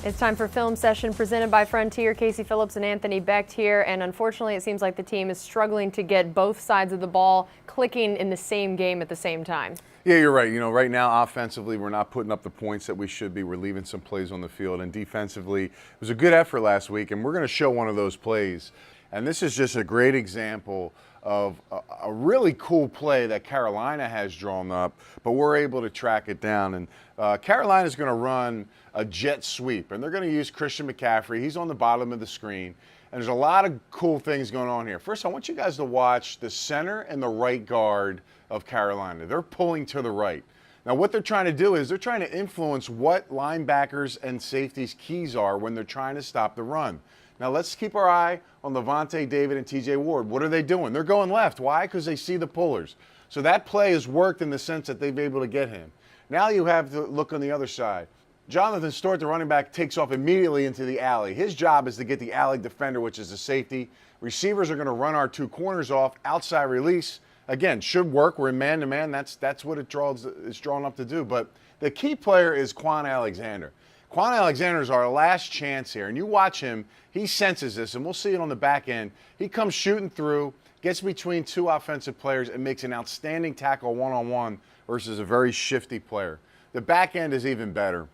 It's time for Film Session presented by Frontier. Casey Phillips and Anthony Becht here, and unfortunately it seems like the team is struggling to get both sides of the ball clicking in the same game at the same time. Yeah, you're right. You know, right now offensively we're not putting up the points that we should be. We're leaving some plays on the field, and defensively it was a good effort last week, and we're going to show one of those plays. And this is just a great example of a really cool play that Carolina has drawn up, but we're able to track it down. And Carolina's going to run a jet sweep, and they're going to use Christian McCaffrey. He's on the bottom of the screen, and there's a lot of cool things going on here. First, I want you guys to watch the center and the right guard of Carolina. They're pulling to the right. Now, what they're trying to do is they're trying to influence what linebackers and safeties' keys are when they're trying to stop the run. Now, let's keep our eye on Levante David and TJ Ward. What are they doing? They're going left. Why? Because they see the pullers. So that play has worked in the sense that they've been able to get him. Now you have to look on the other side. Jonathan Stewart, the running back, takes off immediately into the alley. His job is to get the alley defender, which is the safety. Receivers are going to run our two corners off. Outside release, again, should work. We're in man-to-man. That's what it's drawn up to do. But the key player is Quan Alexander. Quan Alexander is our last chance here, and you watch him. He senses this, and we'll see it on the back end. He comes shooting through, gets between two offensive players, and makes an outstanding tackle one-on-one versus a very shifty player. The back end is even better.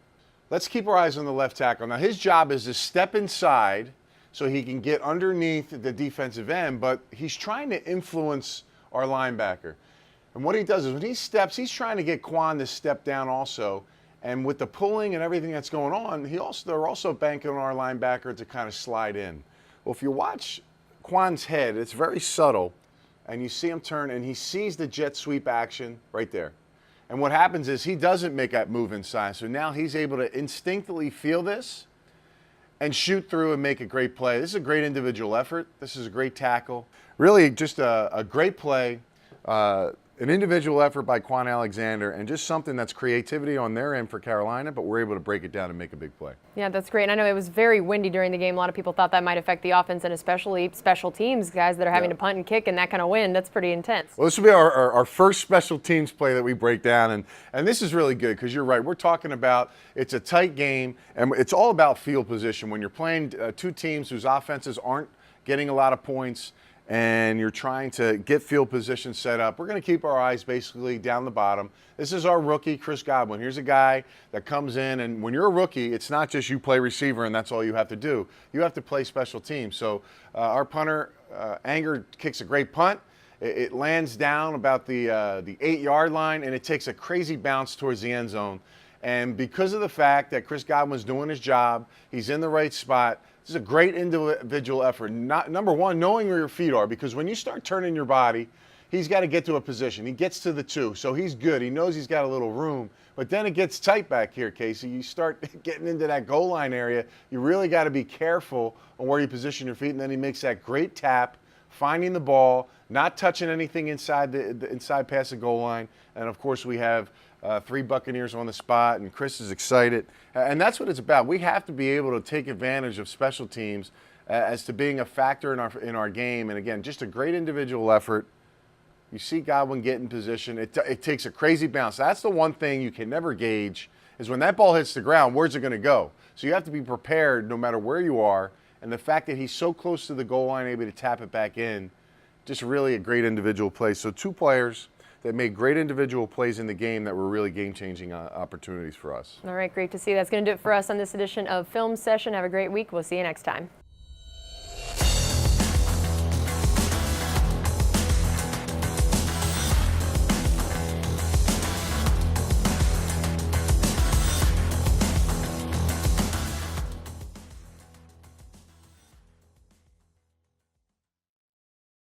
Let's keep our eyes on the left tackle. Now, his job is to step inside so he can get underneath the defensive end, but he's trying to influence our linebacker. And what he does is when he steps, he's trying to get Quan to step down also. And with the pulling and everything that's going on, they're also banking on our linebacker to kind of slide in. Well, if you watch Quan's head, it's very subtle, and you see him turn, and he sees the jet sweep action right there. And what happens is he doesn't make that move inside, so now he's able to instinctively feel this and shoot through and make a great play. This is a great individual effort. This is a great tackle. Really just a great play. An individual effort by Quan Alexander, and just something that's creativity on their end for Carolina, but we're able to break it down and make a big play. Yeah, that's great. And I know it was very windy during the game. A lot of people thought that might affect the offense, and especially special teams, guys that are having to punt and kick, and that kind of wind, that's pretty intense. Well, this will be our first special teams play that we break down, and this is really good because you're right. We're talking about it's a tight game, and it's all about field position. When you're playing two teams whose offenses aren't getting a lot of points, and you're trying to get field position set up, we're going to keep our eyes basically down the bottom. This is our rookie, Chris Godwin. Here's a guy that comes in, and when you're a rookie, it's not just you play receiver and that's all you have to do. You have to play special teams. So our punter, Anger, kicks a great punt. It lands down about the 8-yard line, and it takes a crazy bounce towards the end zone. And because of the fact that Chris Godwin's doing his job, he's in the right spot. This is a great individual effort. Number one, knowing where your feet are, because when you start turning your body, he's got to get to a position. He gets to the 2, so he's good. He knows he's got a little room. But then it gets tight back here, Casey. You start getting into that goal line area. You really got to be careful on where you position your feet, and then he makes that great tap, finding the ball, not touching anything inside past the goal line. And, of course, we have 3 Buccaneers on the spot, and Chris is excited. And that's what it's about. We have to be able to take advantage of special teams as to being a factor in our game. And, again, just a great individual effort. You see Godwin get in position. It takes a crazy bounce. That's the one thing you can never gauge is when that ball hits the ground, where's it going to go? So you have to be prepared no matter where you are. And the fact that he's so close to the goal line, able to tap it back in, just really a great individual play. So 2 players that made great individual plays in the game that were really game-changing opportunities for us. All right, great to see. That's going to do it for us on this edition of Film Session. Have a great week. We'll see you next time.